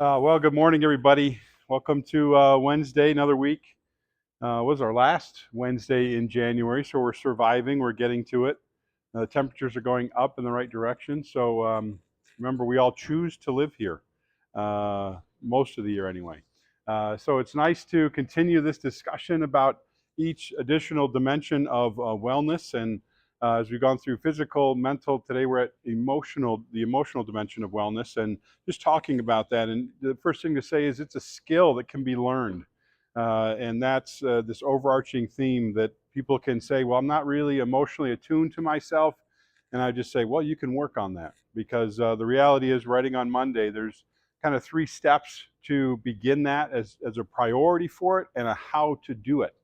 Well, good morning, everybody. Welcome to Wednesday, another week. Was our last Wednesday in January, so we're surviving. We're getting to it. The temperatures are going up in the right direction. So remember, we all choose to live here most of the year anyway. So it's nice to continue this discussion about each additional dimension of wellness. And as we've gone through physical, mental, today we're at emotional, the emotional dimension of wellness, and just talking about that. And the first thing to say is it's a skill that can be learned. And that's this overarching theme that people can say, well, I'm not really emotionally attuned to myself. And I just say, well, you can work on that because the reality is, writing on Monday, there's kind of three steps to begin that as a priority for it and a how to do it.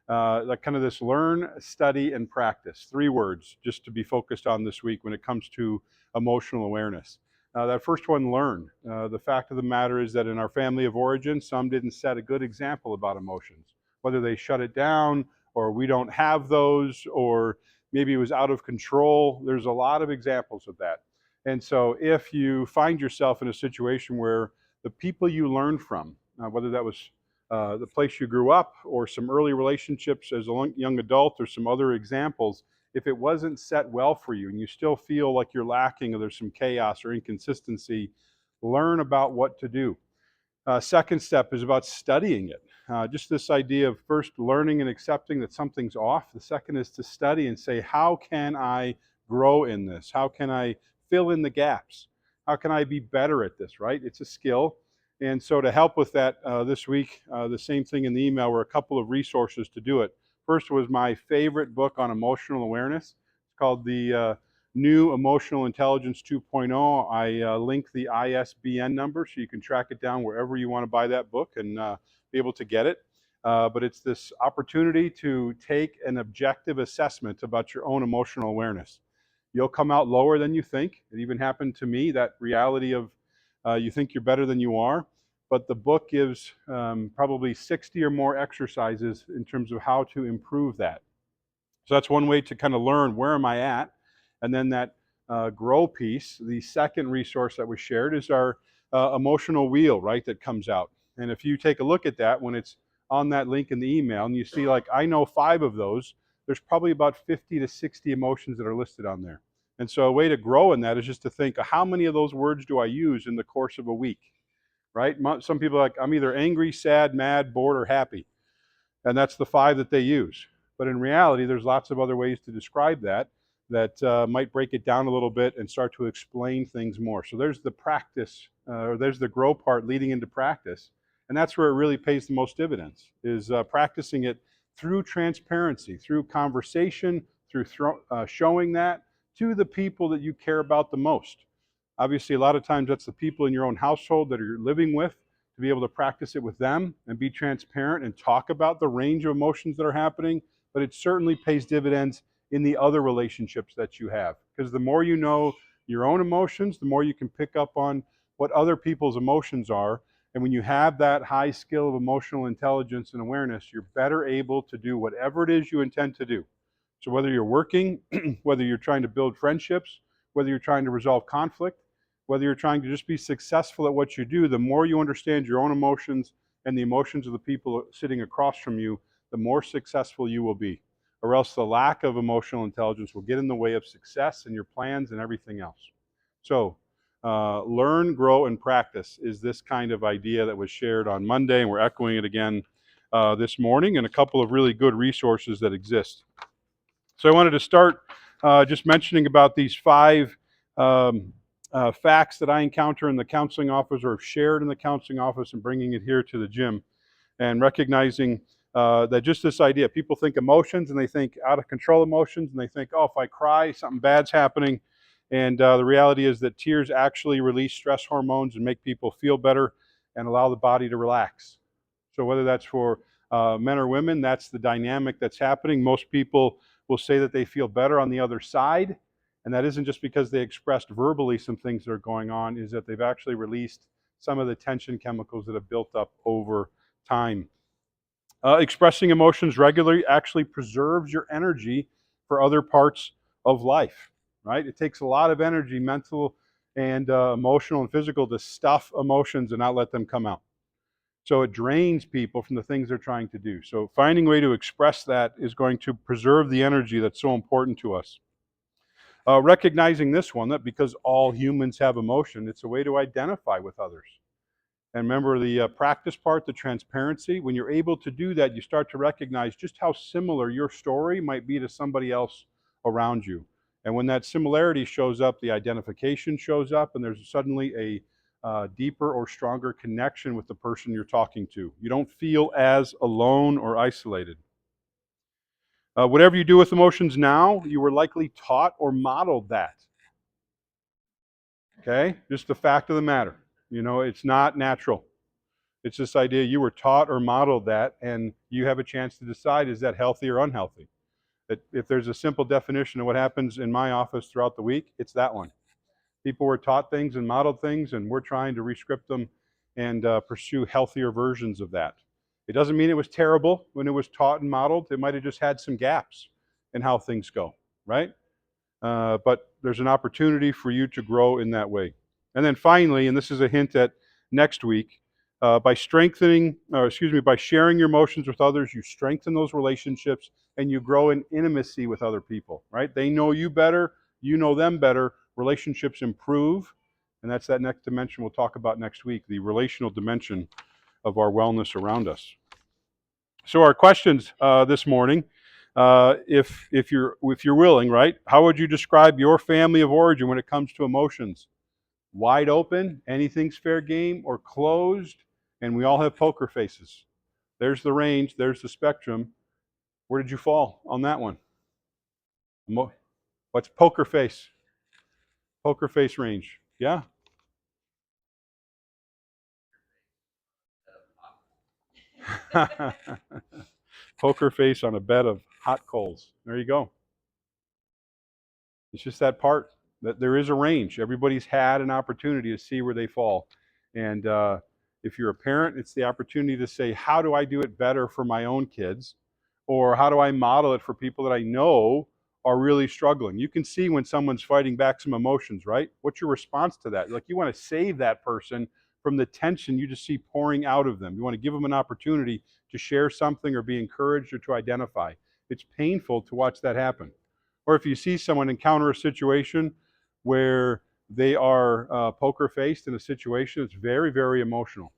Like kind of this learn, study, and practice. Three words just to be focused on this week when it comes to emotional awareness. That first one, learn. The fact of the matter is that in our family of origin, some didn't set a good example about emotions, whether they shut it down or we don't have those, or maybe it was out of control. There's a lot of examples of that. And so if you find yourself in a situation where the people you learn from, whether that was the place you grew up or some early relationships as a young adult or some other examples, if it wasn't set well for you and you still feel like you're lacking or there's some chaos or inconsistency, learn about what to do. Second step is about studying it. Just this idea of first learning and accepting that something's off. The second is to study and say, how can I grow in this? How can I fill in the gaps? How can I be better at this, right? It's a skill. And so to help with that this week, the same thing in the email were a couple of resources to do it. First was my favorite book on emotional awareness. It's called the New Emotional Intelligence 2.0. I link the ISBN number so you can track it down wherever you want to buy that book and be able to get it. But it's this opportunity to take an objective assessment about your own emotional awareness. You'll come out lower than you think. It even happened to me, that reality of you think you're better than you are. But the book gives probably 60 or more exercises in terms of how to improve that. So that's one way to kind of learn, where am I at? And then that grow piece, the second resource that was shared is our emotional wheel, right, that comes out. And if you take a look at that, when it's on that link in the email and you see, like, I know 5 of those, there's probably about 50 to 60 emotions that are listed on there. And so a way to grow in that is just to think, how many of those words do I use in the course of a week, right? Some people are like, I'm either angry, sad, mad, bored, or happy. And that's the 5 that they use. But in reality, there's lots of other ways to describe that might break it down a little bit and start to explain things more. So there's the practice, or there's the grow part leading into practice. And that's where it really pays the most dividends, is practicing it through transparency, through conversation, through showing that to the people that you care about the most. Obviously, a lot of times that's the people in your own household that you're living with, to be able to practice it with them and be transparent and talk about the range of emotions that are happening. But it certainly pays dividends in the other relationships that you have. Because the more you know your own emotions, the more you can pick up on what other people's emotions are. And when you have that high skill of emotional intelligence and awareness, you're better able to do whatever it is you intend to do. So whether you're working, whether you're trying to build friendships, whether you're trying to resolve conflict, whether you're trying to just be successful at what you do, the more you understand your own emotions and the emotions of the people sitting across from you, the more successful you will be. Or else the lack of emotional intelligence will get in the way of success and your plans and everything else. So, learn, grow, and practice is this kind of idea that was shared on Monday, and we're echoing it again this morning, and a couple of really good resources that exist. So I wanted to start just mentioning about these 5 um, facts that I encounter in the counseling office or have shared in the counseling office, and bringing it here to the gym, and recognizing that just this idea, people think emotions and they think out of control emotions, and they think, oh, if I cry, something bad's happening. And the reality is that tears actually release stress hormones and make people feel better and allow the body to relax. So whether that's for men or women, that's the dynamic that's happening. Most people will say that they feel better on the other side, and that isn't just because they expressed verbally some things that are going on, is that they've actually released some of the tension chemicals that have built up over time. Expressing emotions regularly actually preserves your energy for other parts of life, right? It takes a lot of energy, mental and emotional and physical to stuff emotions and not let them come out. So it drains people from the things they're trying to do. So finding a way to express that is going to preserve the energy that's so important to us. Recognizing this one, that because all humans have emotion, it's a way to identify with others. And remember the practice part, the transparency. When you're able to do that, you start to recognize just how similar your story might be to somebody else around you. And when that similarity shows up, the identification shows up, and there's suddenly a deeper or stronger connection with the person you're talking to. You don't feel as alone or isolated. Whatever you do with emotions now, you were likely taught or modeled that. Okay? Just the fact of the matter. It's not natural. It's this idea you were taught or modeled that, and you have a chance to decide, is that healthy or unhealthy? That if there's a simple definition of what happens in my office throughout the week, it's that one. People were taught things and modeled things, and we're trying to rescript them and pursue healthier versions of that. It doesn't mean it was terrible when it was taught and modeled. It might have just had some gaps in how things go, right? But there's an opportunity for you to grow in that way. And then finally, and this is a hint at next week, by by sharing your emotions with others, you strengthen those relationships and you grow in intimacy with other people, right? They know you better, you know them better, relationships improve, and that's that next dimension we'll talk about next week, the relational dimension of our wellness around us. So our questions this morning, if you're willing, right? How would you describe your family of origin when it comes to emotions? Wide open, anything's fair game, or closed, and we all have poker faces. There's the range, there's the spectrum. Where did you fall on that one? What's poker face? Poker face range. Yeah? Poker face on a bed of hot coals. There you go. It's just that part that there is a range. Everybody's had an opportunity to see where they fall. And if you're a parent, it's the opportunity to say, how do I do it better for my own kids? Or how do I model it for people that I know are really struggling? You can see when someone's fighting back some emotions, right? What's your response to that? Like, you want to save that person from the tension you just see pouring out of them. You want to give them an opportunity to share something or be encouraged or to identify. It's painful to watch that happen. Or if you see someone encounter a situation where they are poker faced in a situation that's very, very emotional,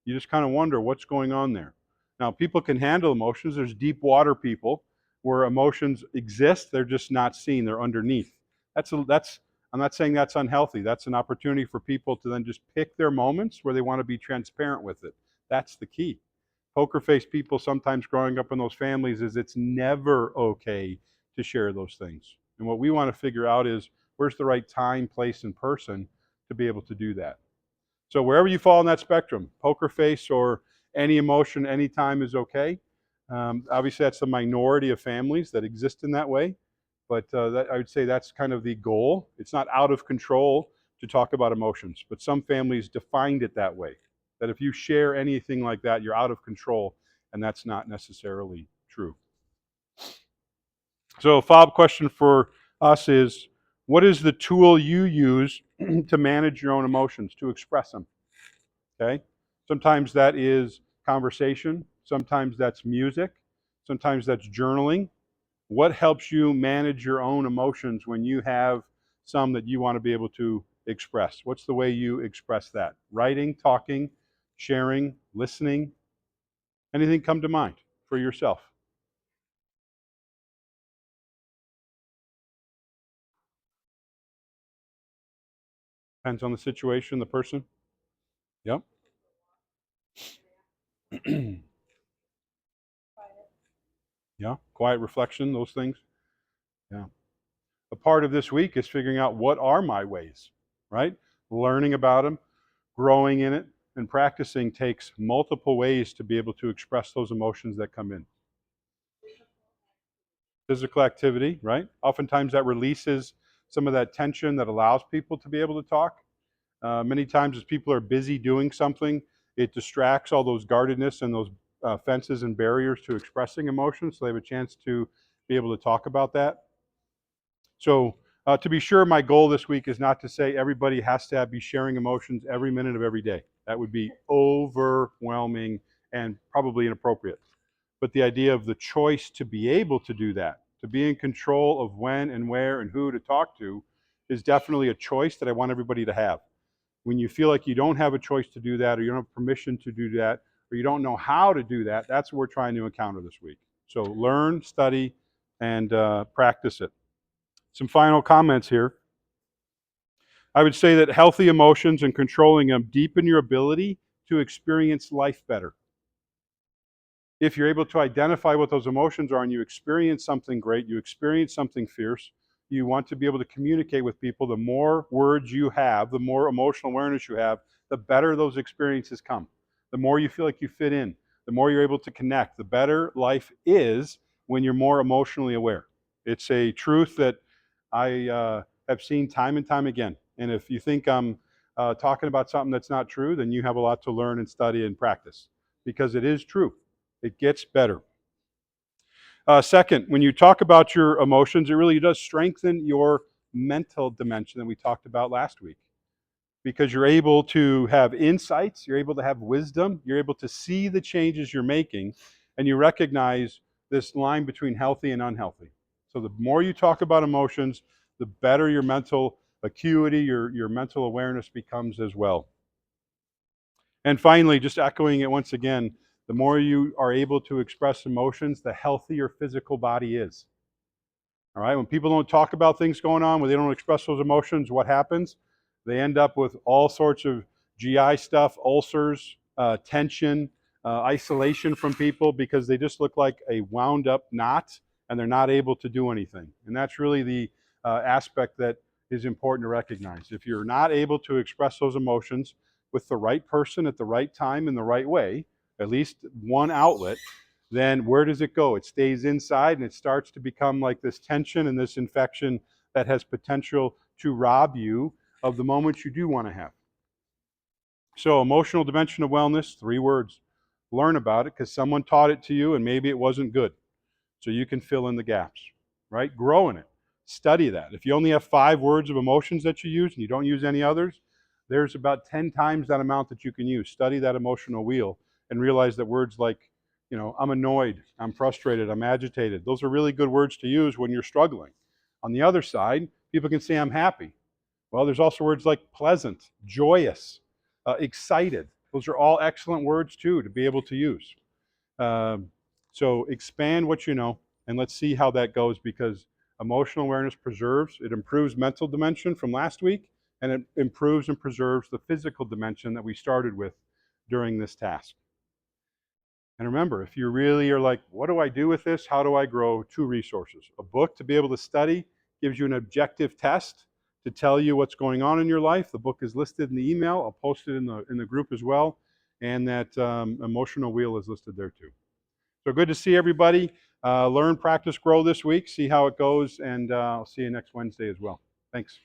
you just kind of wonder what's going on there. Now, people can handle emotions. There's deep water people where emotions exist, they're just not seen, they're underneath. I'm not saying that's unhealthy. That's an opportunity for people to then just pick their moments where they want to be transparent with it. That's the key. Poker face people sometimes growing up in those families is it's never okay to share those things. And what we want to figure out is where's the right time, place, and person to be able to do that. So wherever you fall in that spectrum, poker face or any emotion, anytime is okay. Obviously, that's the minority of families that exist in that way. But I would say that's kind of the goal. It's not out of control to talk about emotions, but some families defined it that way. That if you share anything like that, you're out of control, and that's not necessarily true. So, a follow-up question for us is, what is the tool you use to manage your own emotions, to express them? Okay? Sometimes that is conversation, sometimes that's music, sometimes that's journaling. What helps you manage your own emotions when you have some that you want to be able to express? What's the way you express that? Writing, talking, sharing, listening? Anything come to mind for yourself? Depends on the situation, the person. Yep. Yeah. Quiet reflection, those things. Yeah. A part of this week is figuring out what are my ways, right? Learning about them, growing in it, and practicing takes multiple ways to be able to express those emotions that come in. Physical activity, right? Oftentimes that releases some of that tension that allows people to be able to talk. Many times, as people are busy doing something, it distracts all those guardedness and those fences and barriers to expressing emotions, so they have a chance to be able to talk about that. So, To be sure, my goal this week is not to say everybody has to be sharing emotions every minute of every day. That would be overwhelming and probably inappropriate. But the idea of the choice to be able to do that, to be in control of when and where and who to talk to, is definitely a choice that I want everybody to have. When you feel like you don't have a choice to do that, or you don't have permission to do that, or you don't know how to do that, that's what we're trying to encounter this week. So learn, study, and practice it. Some final comments here. I would say that healthy emotions and controlling them deepen your ability to experience life better. If you're able to identify what those emotions are and you experience something great, you experience something fierce, you want to be able to communicate with people, the more words you have, the more emotional awareness you have, the better those experiences come. The more you feel like you fit in, the more you're able to connect, the better life is when you're more emotionally aware. It's a truth that I have seen time and time again. And if you think I'm talking about something that's not true, then you have a lot to learn and study and practice, because it is true. It gets better. Second, when you talk about your emotions, it really does strengthen your mental dimension that we talked about last week, because you're able to have insights, you're able to have wisdom, you're able to see the changes you're making, and you recognize this line between healthy and unhealthy. So the more you talk about emotions, the better your mental acuity, your mental awareness becomes as well. And finally, just echoing it once again, the more you are able to express emotions, the healthier your physical body is. All right, when people don't talk about things going on, when they don't express those emotions, what happens? They end up with all sorts of GI stuff, ulcers, tension, isolation from people, because they just look like a wound up knot and they're not able to do anything. And that's really the aspect that is important to recognize. If you're not able to express those emotions with the right person at the right time in the right way, at least one outlet, then where does it go? It stays inside and it starts to become like this tension and this infection that has potential to rob you of the moments you do want to have. So, emotional dimension of wellness, 3 words. Learn about it because someone taught it to you and maybe it wasn't good. So you can fill in the gaps, right? Grow in it. Study that. If you only have 5 words of emotions that you use and you don't use any others, there's about 10 times that amount that you can use. Study that emotional wheel and realize that words like, I'm annoyed, I'm frustrated, I'm agitated, those are really good words to use when you're struggling. On the other side, people can say I'm happy. Well, there's also words like pleasant, joyous, excited. Those are all excellent words too to be able to use. So expand what you know, and let's see how that goes, because emotional awareness preserves, it improves mental dimension from last week, and it improves and preserves the physical dimension that we started with during this task. And remember, if you really are like, what do I do with this? How do I grow? 2 resources. A book to be able to study, gives you an objective test to tell you what's going on in your life. The book is listed in the email. I'll post it in the group as well. And that emotional wheel is listed there too. So good to see everybody. Learn, practice, grow this week. See how it goes. And I'll see you next Wednesday as well. Thanks.